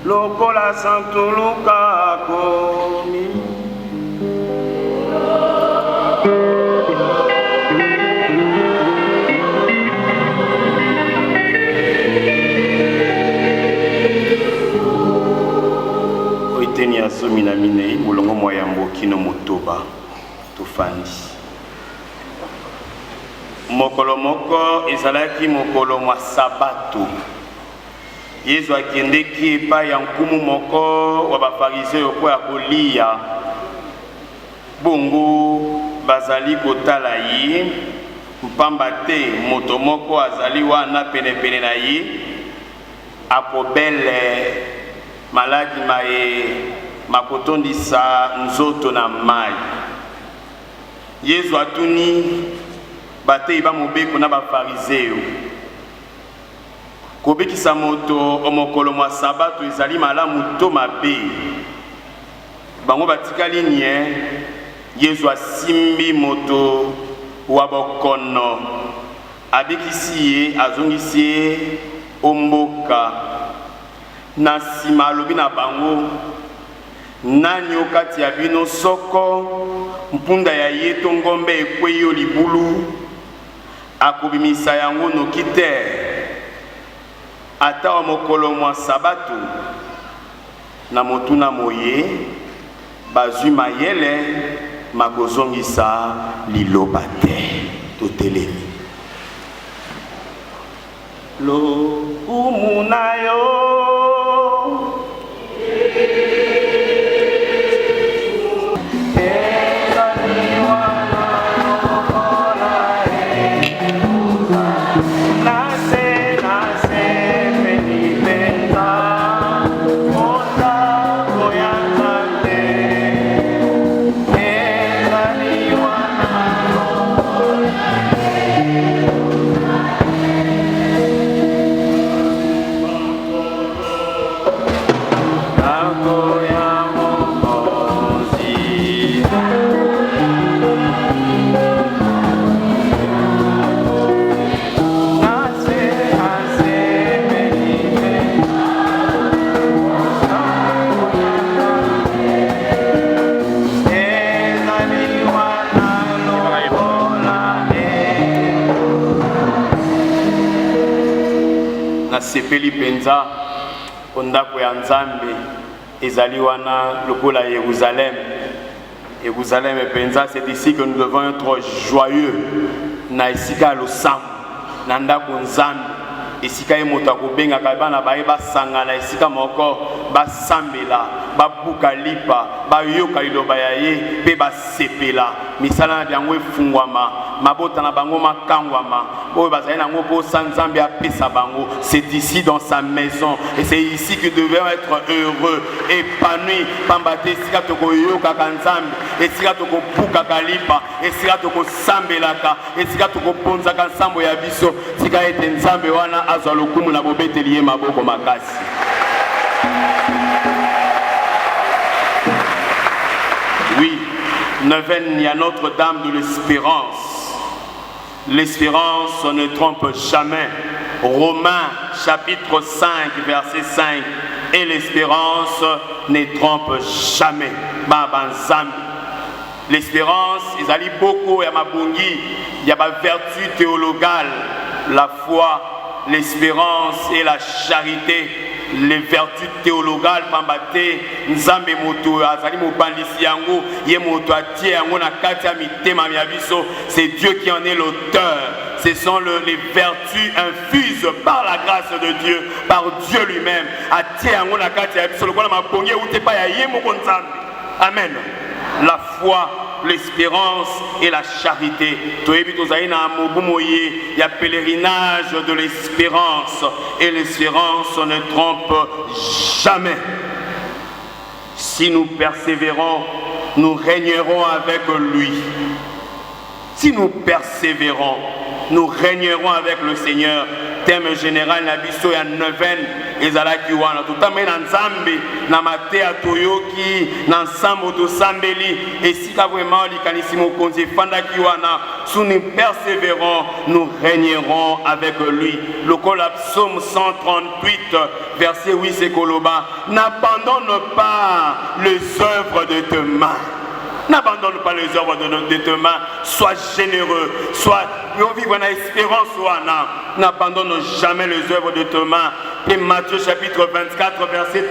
lokola santuluka komi. Oiteni asomi na minei molongo moyambo kino motoba tofandi. Mokolo moko ezalaki mokolo mwa sabato. Yesu akendeki epai ya nkumu moko wa bafariseo po ya kolia. Bongo bazali kotala ye, mpamba te moto moko azali wana penepene na ye, akobele maladi maye makotondisa nzoto na mai. Yesu atuni batei ba mobeko na bafariseo. Kobekisa moto omokolo mwa sabato ezali malamu to mabe. Bango batikali nye, Yesu asimbi moto wa bokono, abekisi ye, azongisi ye omboka. Na sima alobi na bango, nani okati ya bino soko mpunda ya ye to ngombe ekweyi yo libulu, akobimisa yango noki te. Ata wa mokolo mwa sabato na motuna moye bazwi mayele makozongisa liloba te. Totelemi. Lokumu na yo sepeli penza ondako ya Nzambe ezali wana lokola Jérusalem. Jérusalem penza, c'est ici que nous devons être joyeux. Na esika losambo na ndako Nzambe esika emoto akobenga kabana baye basangana esika moko basambela babuka lipa bayoka liloba ya ye pe basepela misala na biango efungwama mabota na bango makangwama oyo bazali nango po Nzambe apesa bango. C'est ici dans sa maison et c'est ici que devons être heureux, épanouis. Pamba te esika tokoyoka Nzambe, esika tokobuka kalipa, esika tokosambelaka, esika tokoponzaka nsambo ya biso. Tika ete Nzambe wana azwa lokumu na bobeteli ye maboko makasi. Oui, neuvaine, il y a Notre-Dame de l'Espérance. L'espérance ne trompe jamais. Romains chapitre 5 verset 5. Et l'espérance ne trompe jamais. L'espérance, ils allaient beaucoup à Mabungi. Il y a ma vertu théologale, la foi, l'espérance et la charité. Les vertus théologales pambate Nzambe moto azali mobandisi yango ye moto atie yango na kati ya mitema ya biso. C'est Dieu qui en est l'auteur. Ce sont les vertus infuses par la grâce de Dieu, par Dieu lui-même. Atie yango na kati ya biso lokola mabongi ute pa ya ye moko Nzambe. Amen. La foi, l'espérance et la charité. Il y a pèlerinage de l'espérance et l'espérance ne trompe jamais. Si nous persévérons, nous régnerons avec lui. Si nous persévérons, nous régnerons avec le Seigneur. thème général na biso ya neuvaine ezalaki wana totambeli na nzambe na mateya toyoki na nsambo tosambeli esika vraiment likanisi mokonzi efandaki wana sous nous persévérons nous régnerons avec lui. Lokola psaume 138 verset 8 c'est koloba n'abandonne pas les œuvres de tes mains. N'abandonne pas les œuvres de tes mains. Sois généreux. Sois vivre en espérance. N'abandonne jamais les œuvres de tes mains. Et Matthieu chapitre 24 verset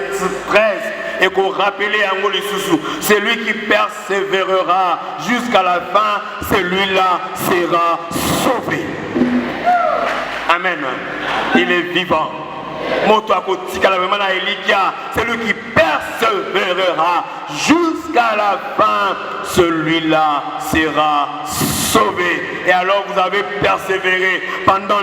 13. Et qu'on rappelle à nous les sous. Celui qui persévérera jusqu'à la fin, celui-là sera sauvé. Amen. Il est vivant. Celui qui persévérera jusqu'à la fin, celui-là sera sauvé. Et alors vous avez persévéré pendant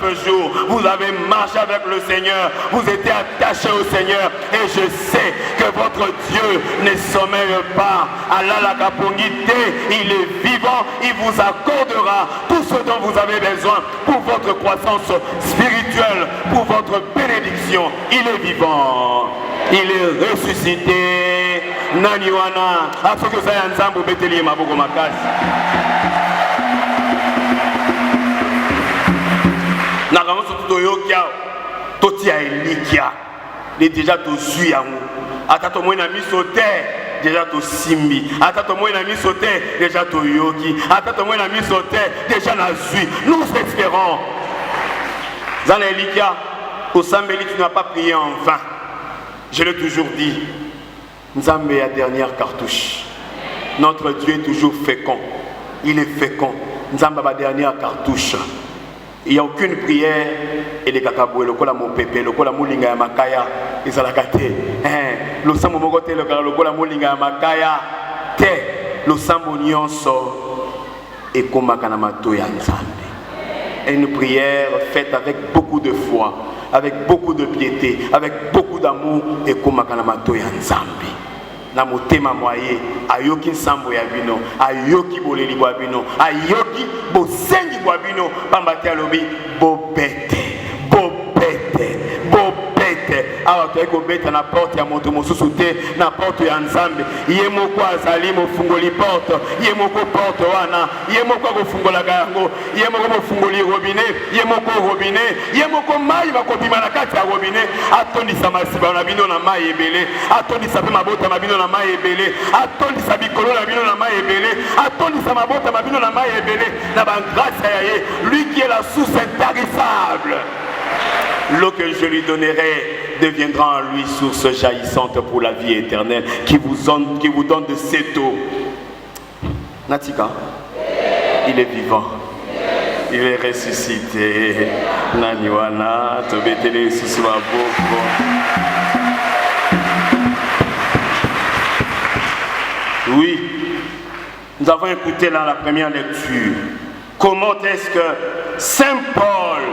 9 jours. Vous avez marché avec le Seigneur. Vous étiez attaché au Seigneur. Et je sais que votre Dieu ne sommeille pas. Allah la capongité, il est vivant. Il vous accordera tout ce dont vous avez besoin pour votre croissance spirituelle, pour votre bénédiction. Il est vivant. Il est ressuscité. Naniwana. A ce que ça y a ensemble, Bétéli Maboko Makas. Nakamo surtout yokia, totia elikia. Les déjà to suyamu. Atato mo na misote, déjà to simbi. Atato mo na misote, déjà to yoki. Atato mo na misote, déjà na zui. Nous espérons. Zana elikia, au Sambeli tu n'as pas prié en vain. Je l'ai toujours dit. Nzambe la dernière cartouche. Notre Dieu est toujours fécond. Il est fécond. Nzamba la dernière cartouche. Il n'y a aucune prière et les kakaboué, le kola mon pépé, le kola moulinga ya makaya, ils ont la gâté. Le sambo mogote, le kola moulinga ya makaya, te, le sambo nyonso, et komakanamato ya nzambe. Une prière faite avec beaucoup de foi, avec beaucoup de piété, avec beaucoup d'amour, et komakanamato ya nzambe. Na motema moye ayoki nsambo ya bino ayoki boleli bwa bino ayoki bosengi bwa bino pambati alobi bobete awa toyei kobeta na porte ya moto mosusu te na porte ya nzambe ye moko azali mofungoli porte ye moko porte wana ye moko akofungolaka yango ye moko mofungoli robinet ye moko robinet ye moko mai bakobima na kati ya robinet atondisa masiba na bino na mai ebele atondisa mpe mabota na bino na mai ebele atondisa bikolo na bino na mai ebele atondisa mabota na bino na mai ebele na bagrâce ya ye lui qui est la source intarissable. L'eau que je lui donnerai deviendra en lui source jaillissante pour la vie éternelle qui vous donne de cette eau. Natika, il est vivant. Il est ressuscité. Naniwana, Tobetele Susumaboko. Oui, nous avons écouté là la première lecture. Comment est-ce que Saint Paul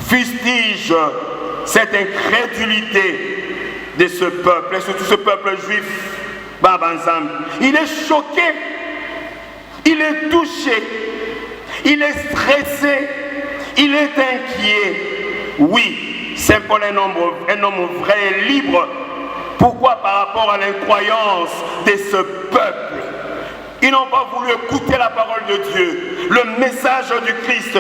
fustige cette incrédulité de ce peuple, et surtout ce peuple juif, Babanzam. Il est choqué, il est touché, il est stressé, il est inquiet. Oui, Saint Paul est un homme vrai et libre. Pourquoi? Par rapport à l'incroyance de ce peuple. Ils n'ont pas voulu écouter la parole de Dieu, le message du Christ.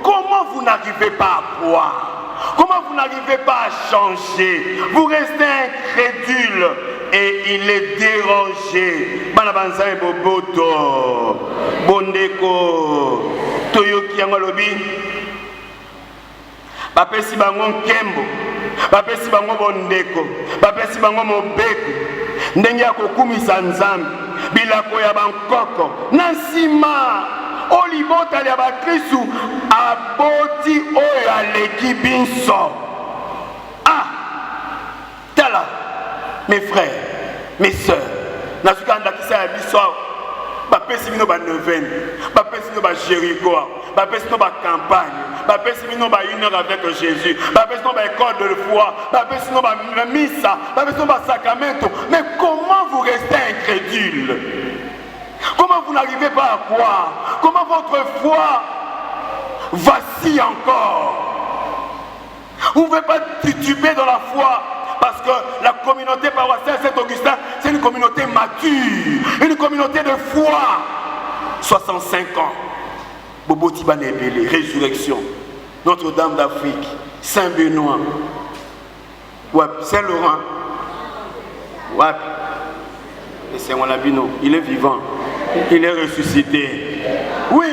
Comment vous n'arrivez pas à croire? Comment vous n'arrivez pas à changer? Vous restez incrédule et il est dérangé. Banabanza et Boboto, Bondeko, Toyoki Yangolobi, Bapesi Bangon Kembo, Bapesi Bango Bondeko, Bapesi Bango Mobeko. Ndenge ya kokumisa nzambe bilako ya bankoko na nsima olibota ya bakristu aboti oyo aleki biso. Ah, tala mes frères, mes sœurs, nasuka ndakisa ya biso bapesi bino ba neuvaine, bapesi bino ba Jéricho, bapesi bino ba campagne, bapesi bino ba une heure avec Jésus, bapesi bino ba école de foi, bapesi bino ba missa, bapesi bino ba sacramento. Mais comment vous restez incrédule? Comment vous n'arrivez pas à croire? Comment votre foi vacille encore? Vous ne pouvez pas tituber dans la foi parce que la communauté paroissiale Saint-Augustin, c'est une communauté mature, une communauté de foi. 65 ans. Bobo Tibanebele, résurrection. Notre-Dame d'Afrique, Saint-Benoît, Saint-Laurent. Et c'est mon abino, il est vivant, il est ressuscité. Oui,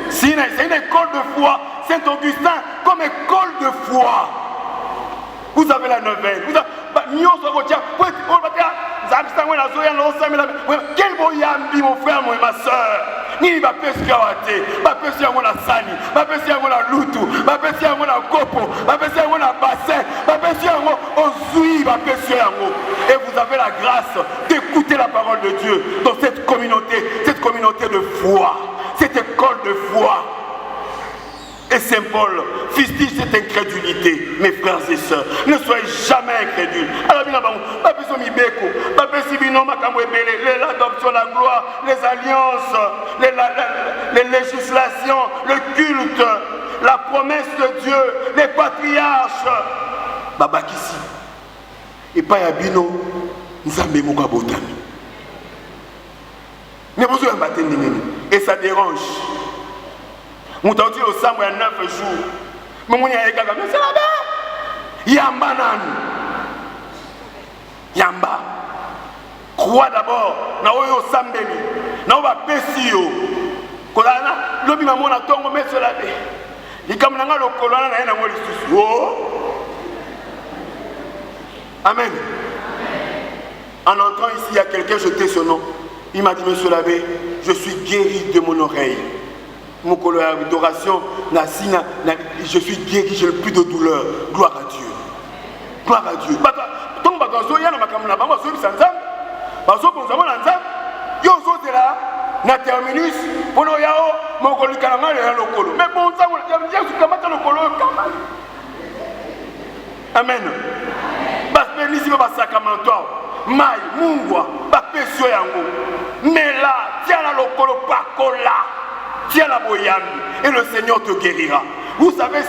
c'est une école de foi. Saint-Augustin comme école de foi. Vous avez la neuvaine. Vous avez... Quel beau yambi, mon frère, ma soeur. Ni va pesquer à Wate, va pesquer à la Sani, va pesquer à la Loutou, va pesquer à la Kopo, va pesquer à la Bassin, va pesquer à Ozoui, va pesquer à vous. Et vous avez la grâce d'écouter la parole de Dieu dans cette communauté de foi, cette école de foi. Et Saint Paul fustige cette incrédulité, mes frères et sœurs. Ne soyez jamais incrédules. L'adoption, la gloire, les alliances, les législations, le culte, la promesse de Dieu, les patriarches. Babakisi. Et pas Yabino, Nzambe Mokabotami. Mais vous avez un baptême. Et ça dérange. Nous avons dit au Sambo il y a 9 jours. Mais c'est là-bas. Yamba nan. Yamba. Crois d'abord. Na oyo Sambeli. Na oba pesio. Kolana. Lobi maman na tongo met sur la baie. Il comme nanga le kolana na yena mo lisusu. Oh. Amen. En entrant ici, il y a quelqu'un jeté ce nom. Il m'a dit, monsieur l'abbé, je suis guéri de mon oreille. Mon colère d'adoration, je suis guéri, je n'ai plus de douleur. Gloire à Dieu. Gloire à Dieu. Na terminus, pour yao, mon colicanama est le colo. Mais bon, ça, le colo. Amen. Parce que ici, va sacramentoire. Maï, mungwa, bapesio yango. Mais là, tiens la locolo, pas cola. Tiens la boyambi et le Seigneur te guérira. Vous savez,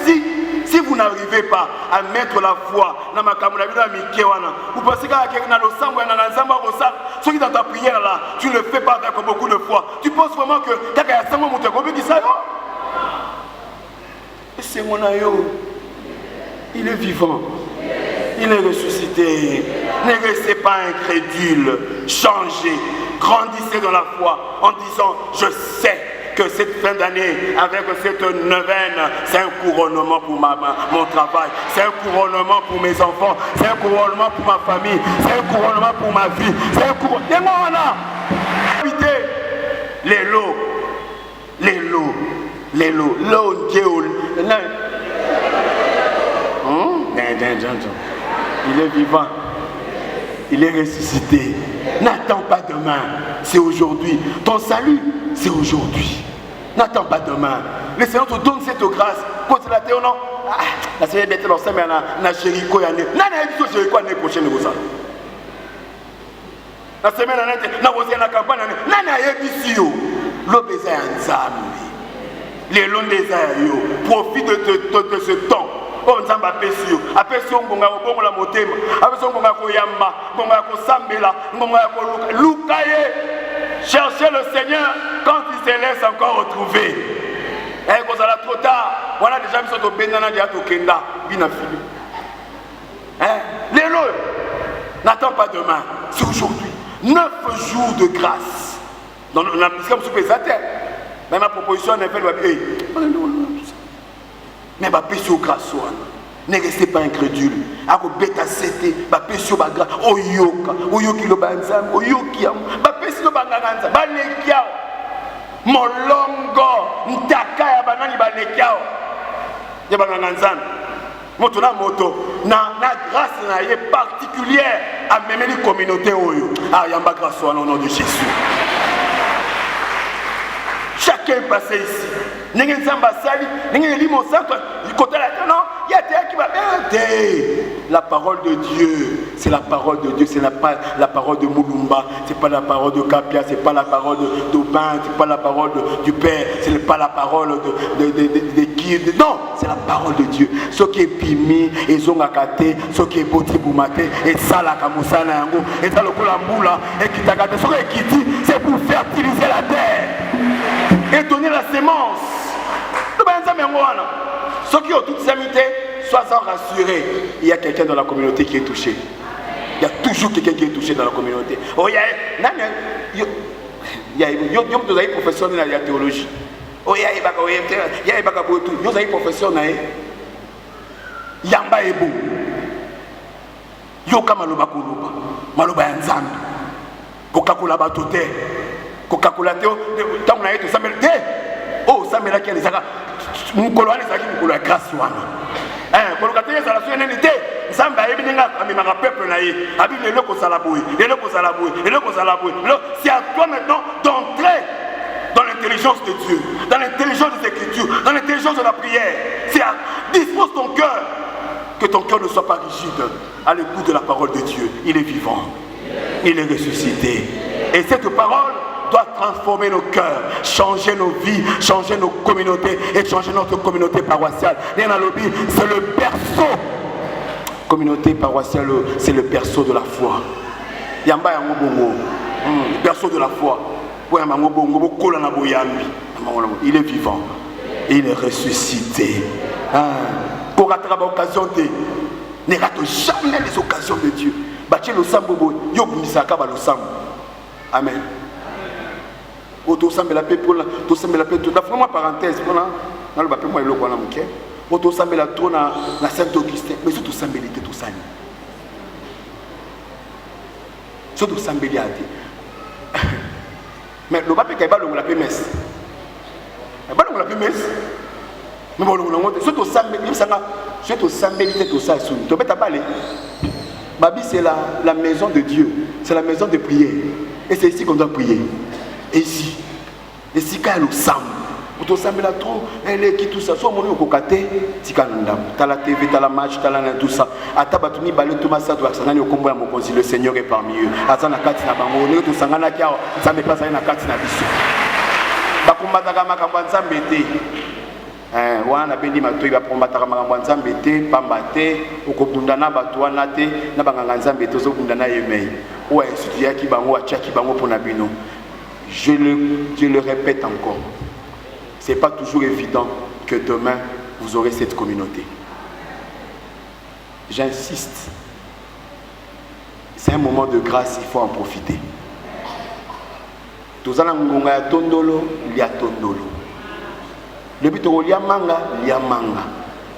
si vous n'arrivez pas à mettre la foi dans ma camarade, vous pensez qu'il y a dans le sang, ce qui est dans ta prière là, tu ne le fais pas avec beaucoup de foi. Tu penses vraiment que il y a 5 mois, tu ça. Et c'est mon aïeux. Il est vivant. Il est ressuscité. Ne restez pas incrédule. Changez. Grandissez dans la foi en disant, je sais que cette fin d'année, avec cette neuvaine, c'est un couronnement pour mon travail, c'est un couronnement pour mes enfants, c'est un couronnement pour ma famille, c'est un couronnement pour ma vie, c'est un couronnement. Et moi, on a les lots, il est vivant, il est ressuscité. N'attends pas demain, c'est aujourd'hui. Ton salut, c'est aujourd'hui. N'attends pas demain. Le Seigneur te donne cette grâce. Quand tu la terre, non? La Seigneur est dans sa main, na Jéricho, l'année prochaine. La semaine, na campagne, les longs des airs, profite de ce temps. Cherchez le Seigneur quand il se laisse encore retrouver. Et quand ça va trop tard, voilà déjà mis au Benana de Atokenda, Binafili. Les lots, n'attends pas demain, c'est aujourd'hui. 9 jours de grâce. Dans la comme sous terre. Mais ma proposition n'est pas mais ma péché au grâce. Ne restez pas incrédule. Ako beta sete, ba péché ba grâce. Oyoka, oyoki lo banzam, oyoki am. Ba péché lo banganza, ba nekiao. Molongo, ntaka ya banani ba nekiao. Ya banganza. Moto na moto, na grâce na yé particulière à même les communautés oyo. Ah yamba grâce au nom de Jésus. Chacun est passé ici. N'engagez pas sali, n'engagez pas mon sac. Il côté là, non, il y a des qui va aider. La parole de Dieu, c'est c'est la parole de Dieu, ce n'est pas la parole de Moulumba, ce n'est pas la parole de Kapia, ce n'est pas la parole d'Aubin, ce n'est pas la parole du Père, ce n'est pas la parole de qui. Non, c'est la parole de Dieu. Ce qui est pimi, et zongakate, ce qui est botribumate, et ça la kamusana yango, et ça le kolamboula, et qui t'a gâté, ce qui dit, c'est pour fertiliser la terre et donner la sémence. Ceux qui ont toute samité, sois-en rassurés, il y a quelqu'un dans la communauté qui est touché. Il y a toujours quelqu'un qui est touché dans la communauté. Oh, il y a des professeurs de la théologie. Oh, il y a des professeurs de Yamba Ebo. Yoka Maloba Kuluba. Maloba Yanzambi. Coca-Cola Batote. Coca-Cola Théo. Tant qu'on a été Samuel Té. Oh, Samuel qui a les sagas. Mukolo ani saki mukolo ya grâce wana koloka te ezala so enene te nzambe ayebi ndenge amemaka peuple na ye abi lelo kozala boye lelo kozala boye lelo kozala boye. C'est à toi maintenant d'entrer dans l'intelligence de Dieu, dans l'intelligence des Écritures, dans l'intelligence de la prière. Dispose ton cœur, que ton cœur ne soit pas rigide à l'écoute de la parole de Dieu. Il est vivant, il est ressuscité, et cette parole doit transformer nos cœurs, changer nos vies, changer nos communautés et changer notre communauté paroissiale. C'est le berceau. Communauté paroissiale, c'est le berceau de la foi. Yamba yango bongo, le berceau de la foi. Il est vivant, il est ressuscité. Pour rattraper l'occasion de ne rate jamais les occasions de Dieu. Bâtir le sambo, yobunisaka ba le sambo. Amen. Autosambela pe pour la vraiment parenthèse pour na le bapé moi eloko na muke autosambela trop na Saint-Augustin mais surtout sambelité tout ça surtout sambeliate mais le bapé kaiba le la PMS ba le la PMS mais bon le monte surtout sambeli sanga surtout sambelité tout ça sous to beta balé babi c'est la maison de Dieu, c'est la maison de prière et c'est ici qu'on doit prier. Et si quand nous sommes, on s'amène trop, elle est qui tout ça, soit mon kokate, si quand nous t'as la TV, t'as la match, t'as la tout ça, à tabatuni balé Thomas ça doit s'en aller au combat mon conseil, le Seigneur est parmi eux. À ça na kati na bango, ne tout sangana kia, ça n'est pas ça na kati na biso. Bakumba taka makambo nzambe te. Wana bendi matoi ba pombataka makambo nzambe te, pamba te, okobundana bato wana te, na banganga nzambe te ozobundana yemei. Ouais, c'est qui bango a tchaki bango pour nabino. Je le répète encore, ce n'est pas toujours évident que demain vous aurez cette communauté. J'insiste, c'est un moment de grâce, il faut en profiter. Tous allons ngonga ya tondolo, lia tondolo. Le but de lia manga, lia manga.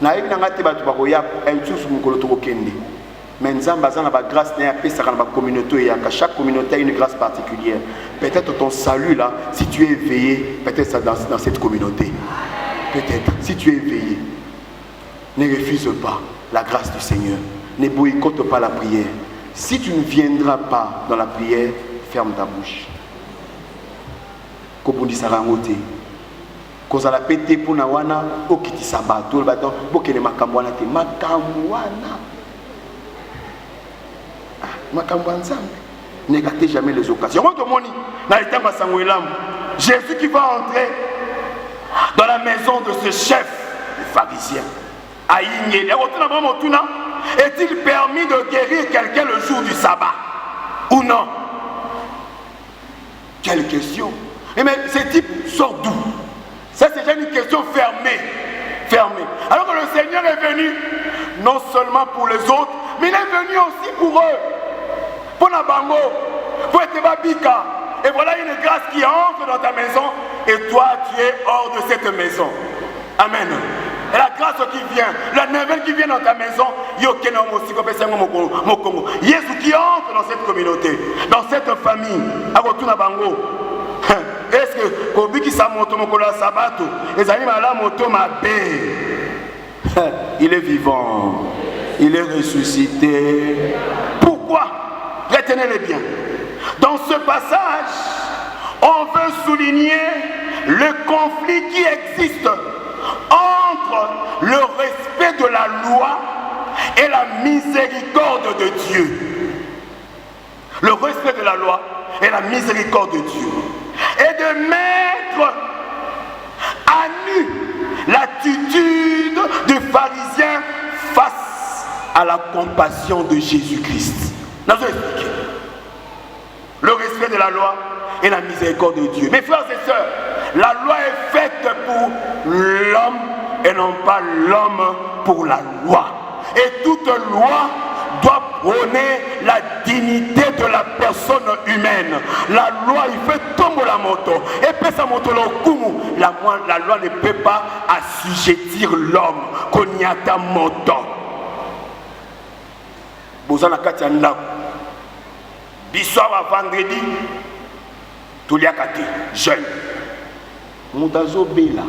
Na yebi nanga te batu bakoya entsusu mukolo to kende. Mais Nzamba a la grâce dans la communauté, chaque communauté a une grâce particulière. Peut-être ton salut là, si tu es éveillé, peut-être dans cette communauté. Peut-être, si tu es éveillé, ne refuse pas la grâce du Seigneur. Ne boycotte pas la prière. Si tu ne viendras pas dans la prière, ferme ta bouche. Kobundi sarangote. Kozala pété pour nawana, okiti sabato, le bâton, bokele makamwana te, makamwana. Ne gâtez jamais les occasions. Jésus qui va entrer dans la maison de ce chef, le pharisien, est-il permis de guérir quelqu'un le jour du sabbat ou non? Quelle question? Mais ce type sort d'où? Ça c'est déjà une question fermée. Alors que le Seigneur est venu non seulement pour les autres, mais il est venu aussi pour eux. Pour Nabango, pour être babika. Et voilà une grâce qui entre dans ta maison et toi tu es hors de cette maison. Amen. Et la grâce qui vient, la nouvelle qui vient dans ta maison, Jésus qui entre dans cette communauté, dans cette famille. Est-ce que Kobi qui s'amoto mokola sabato, ezali mala moto mabe. Il est vivant, il est ressuscité. Pourquoi? Retenez-le bien. Dans ce passage, on veut souligner le conflit qui existe entre le respect de la loi et la miséricorde de Dieu. la loi et la miséricorde de Dieu. Et de mettre à nu l'attitude des pharisiens face à la compassion de Jésus-Christ. Nous allons expliquer. Le respect de la loi et la miséricorde de Dieu. Mes frères et sœurs, la loi est faite pour l'homme et non pas l'homme pour la loi. Et toute loi doit prôner la dignité de la personne humaine. La loi, il fait tomber la moto. Et puis sa moto, la loi ne peut pas assujettir l'homme qu'on y a ta moto. Bozana Katianda. Bissoir à vendredi, tout y a kate, jeune. Moutazo Bela,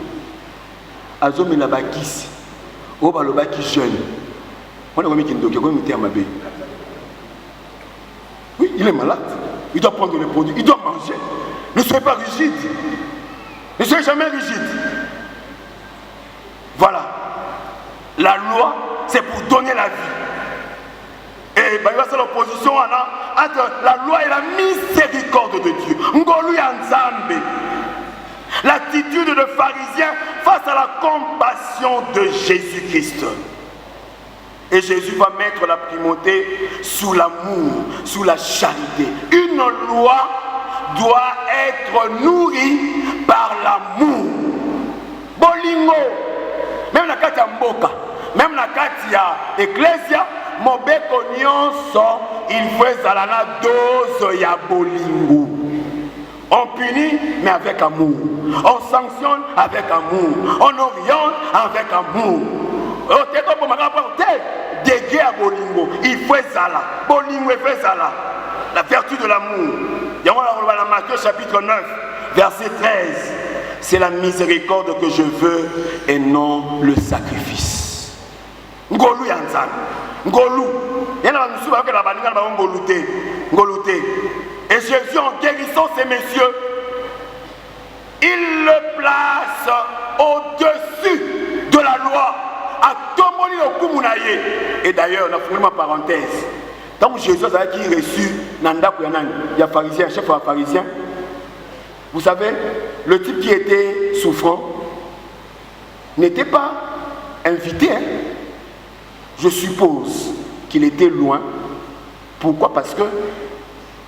Azo Melabakis, Oba Lobaki jeune. On a remis qu'il doit mettre à ma bé. Oui, il est malade. Il doit prendre les produits, il doit manger. Ne soyez pas rigide. Ne soyez jamais rigide. Voilà. La loi, c'est pour donner la vie. Et il y a l'opposition entre la loi et la miséricorde de Dieu. Ngolu Yanzambe. L'attitude de pharisien face à la compassion de Jésus-Christ. Et Jésus va mettre la primauté sous l'amour, sous la charité. Une loi doit être nourrie par l'amour. Bolingo, même la Katia Mboka, même la Katia Ecclesia, Mobeko Nyonso, il faut zalana dose ya bolingo. On punit, mais avec amour. On sanctionne avec amour. On oriente avec amour. Dégué à bolingo, il faut zala. Bolingo, il faut zala. La vertu de l'amour. Dans Matthieu chapitre 9, verset 13. C'est la miséricorde que je veux et non le sacrifice. Ngolu yanzan. Ngolu. Et Jésus, en guérissant ces messieurs, il le place au-dessus de la loi. Et d'ailleurs, on a fait ma parenthèse. Tant que Jésus a reçu Nanda Kouyanan, il y a pharisien, chef pharisien. Vous savez, le type qui était souffrant n'était pas invité. Hein? Je suppose qu'il était loin. Pourquoi? Parce que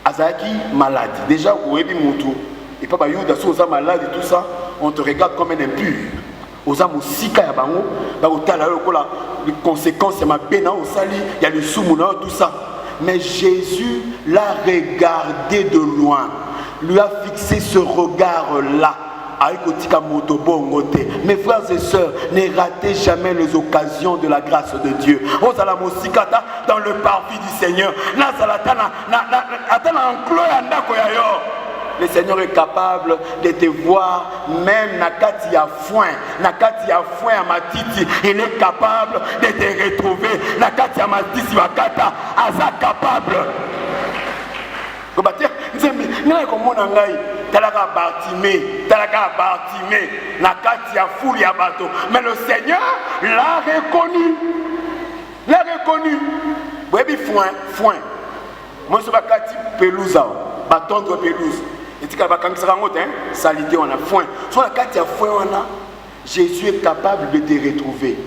Azaki malade. Déjà, au Ebi Moutou, et Papa Youda, si on malade et tout ça, on te regarde comme un impur. Aux âmes aussi, les conséquences, il y a le soumona, tout ça. Mais Jésus l'a regardé de loin, lui a fixé ce regard-là. Mes frères et sœurs, ne ratez jamais les occasions de la grâce de Dieu. Dans le parvis du Seigneur. Le Seigneur est capable de te voir même nakati ya foin à matiti. Il est capable de te retrouver nakati ya matiti wakata aza capable. Mais le Seigneur l'a reconnu. L'a reconnu. Oui, foin. Moi, je suis bakati pelouse, batondre pelouse. Et tu as salité, on a foin. Soit quand il y a foin, Jésus est capable de te retrouver,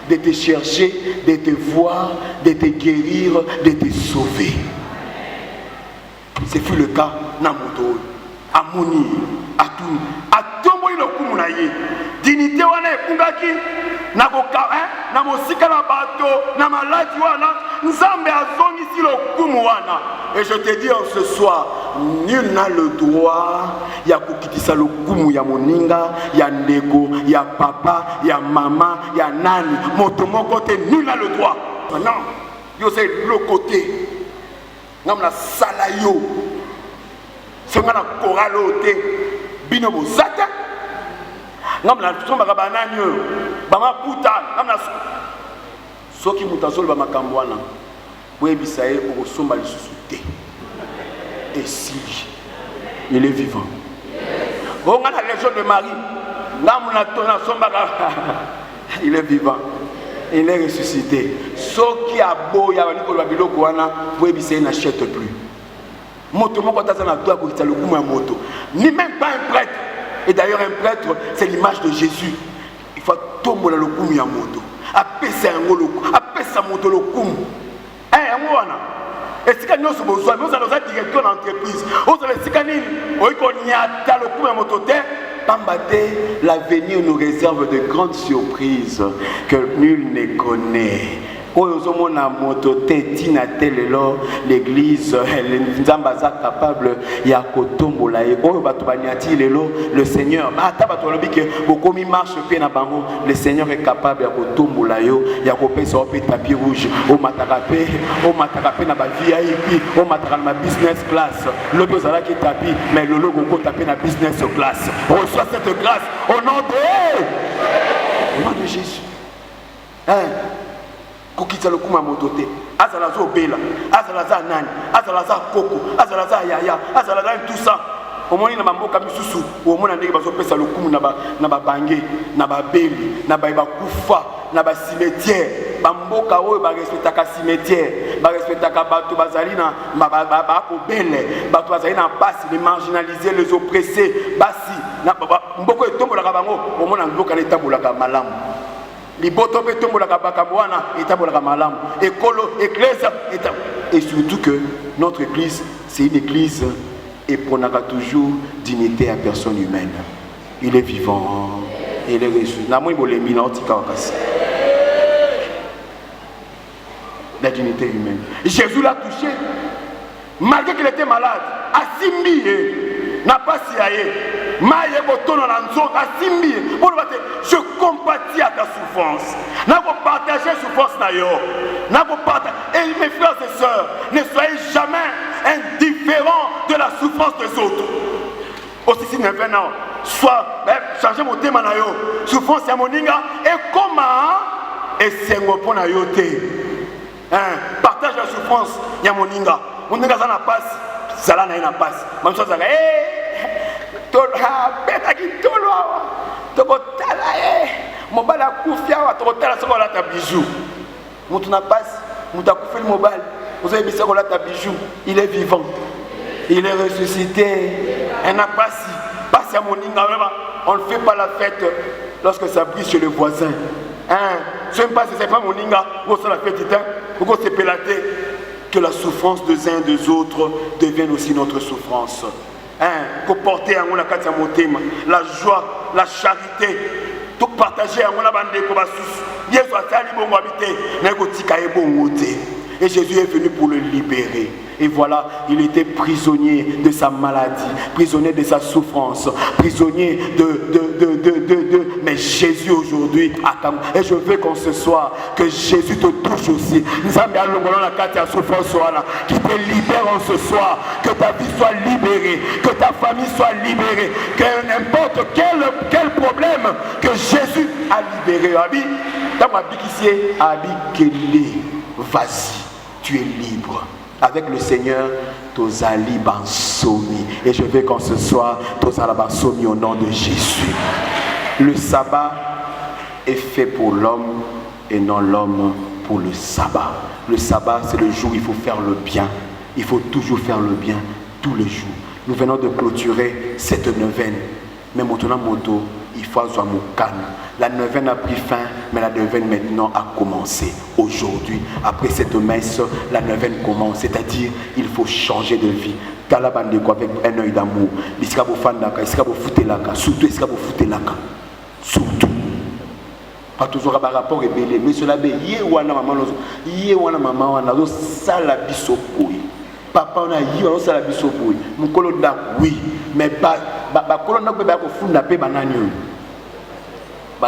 de te chercher, de te voir, de te guérir, de te sauver. C'est fut le cas Namoto, Amoni, Atum, Atomoy le Kumunaye, Dignité wana Kungaki, Nagoka, Namosika na bato, Namaladi wana, Nzambe azongi si le Kumuana. Et je te dis en ce soir, nul n'a le droit, ya kukitisa le Kumu ya moninga, ya ndeko, ya papa, ya maman, ya nani, motomo côté, nul n'a le droit. Maintenant, yo c'est le côté. Nous avons la salayo. C'est un coralote. Binobo zata. Nous avons la somba bananyo. Bama puta. Nous avons la soki mutasol bama kambwana. Oui, bisaye au somba le sous-souté. Et si il est vivant. Bon, on a la légion de Marie. Il est vivant. Il est ressuscité. Ce qui a beau, il y a un biloko wana, vous n'achète plus. Moto moko taza na doit kokita lokumu ya moto. Ni même pas un prêtre. Et d'ailleurs un prêtre, c'est l'image de Jésus. Il faut tomber le lokumu ya moto. Apesa yango lokumu, apesa moto lokumu. Yango wana. Et si quand nous sommes besoin, nous allons être directeur d'entreprise. Vous allez si quand nous, on y a le lokumu ya moto te. L'avenir nous réserve de grandes surprises que nul ne connaît. L'église capable le Seigneur le Seigneur est capable de tapis rouge na business class mais le logo tapé na business class. Reçois cette grâce au nom de Jésus. Kokita lokuma motote azalazo bela azalaza nani azalaza koko azalaza yaya azalaza tout ça omoni na mamboka misusu omona ndenge bazo pesa lokumu na ba bange na ba beli na ba kufa na ba cimetière bamboka oyo ba respectaka cimetière ba respectaka bato bazali na ba ko bele bato bazali na basi les marginalisés les oppressés basi na mboko etombolaka bango omona mboka na etambolaka malamu. Et surtout que notre église, c'est une église et prendra toujours dignité à personne humaine. Il est vivant, il est reçu. La dignité humaine. Jésus l'a touché, malgré qu'il était malade. Asimbi n'a pas siaye. Je compatis à ta souffrance. Je partager la souffrance. Et mes frères et sœurs, ne soyez jamais indifférents de la souffrance des autres. Aussi si nous venons, soit changer mon thème na yo, souffrance ya moninga et comment et c'est pour na yo te. Partage la souffrance ya moninga. Moninga ça na passe, ça là na passe. Même chose ça betaki tolo awa tokotala mobali akufi awa tokotala soko olata bijou mutu na pasi mutu akufeli mobali ozoyebisa kolata bijou. Il est vivant, il est ressuscité. Un pasi ya moninga on ne fait pas la fête lorsque ça brille chez le voisin. Ce n'est pas si c'est pas moninga où ça la fête où on s'est pélaté. Que la souffrance des uns et des autres devienne aussi notre souffrance. Pour porter à la joie, la charité, tout partager à mon et Jésus est venu pour le libérer. Et voilà, il était prisonnier de sa maladie, prisonnier de sa souffrance, prisonnier mais Jésus aujourd'hui, et je veux qu'on se soit, que Jésus te touche aussi. Nous avons la souffrance qui te libère en ce soir, que ta vie soit libérée, que ta famille soit libérée, que n'importe quel problème que Jésus a libéré. Vas-y, tu es libre. Avec le Seigneur, Tozali Bansomi. Et je veux qu'on se soit Tozala Bansomi au nom de Jésus. Le sabbat est fait pour l'homme et non l'homme pour le sabbat. Le sabbat, c'est le jour où il faut faire le bien. Il faut toujours faire le bien tous les jours. Nous venons de clôturer cette neuvaine. Mais maintenant, il faut avoir mon calme. La neuvaine a pris fin, mais la neuvaine maintenant a commencé. Aujourd'hui, après cette messe, la neuvaine commence. C'est-à-dire, il faut changer de vie. Talabandeko avec un œil d'amour. Iskabo fandaka, iskabo futelaka, surtout iskabo futelaka. Surtout. Pas toujours à rapport ébélé. Mais cela bé, yewana maman wana zo sala bisopoi. Papa on a yi on sala bisopoi. Mukolo da oui, mais ba kolona ko ba ko funda pe banani.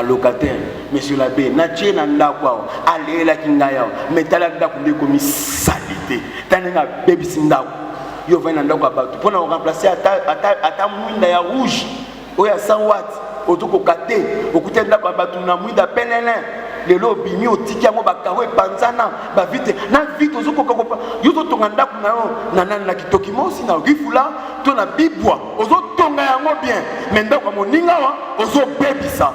Locataire, monsieur l'abbé, natie nanda quoi, allez la kingaya, mais t'as la date de commis salité, t'as un baby sinda, yo va nanda quoi, pour nous remplacer à ta mouinda ya rouge, ou ya 100 watts, au tout côté, au côté de la batou na mouinda pelelin, les lobby mi au tiki mo bakawe panzana, ba vite, na vite aux autres coco, yo to tonganda kuna na kitoki mo si na rifula, to na bibwa, aux autres tonga ya mo bien, mais ndako mo ninga wa, aux autres baby ça.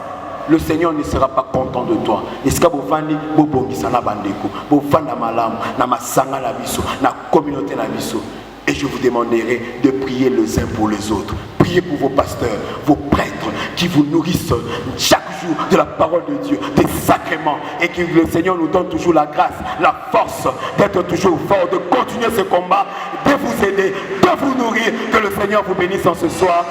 Le Seigneur ne sera pas content de toi. Est-ce que vous fani bobongisa na bandeko, bofanda malamu na masanga na biso, na communauté na biso. Et je vous demanderai de prier les uns pour les autres. Priez pour vos pasteurs, vos prêtres qui vous nourrissent chaque jour de la parole de Dieu, des sacrements, et que le Seigneur nous donne toujours la grâce, la force d'être toujours fort, de continuer ce combat, de vous aider, de vous nourrir. Que le Seigneur vous bénisse en ce soir.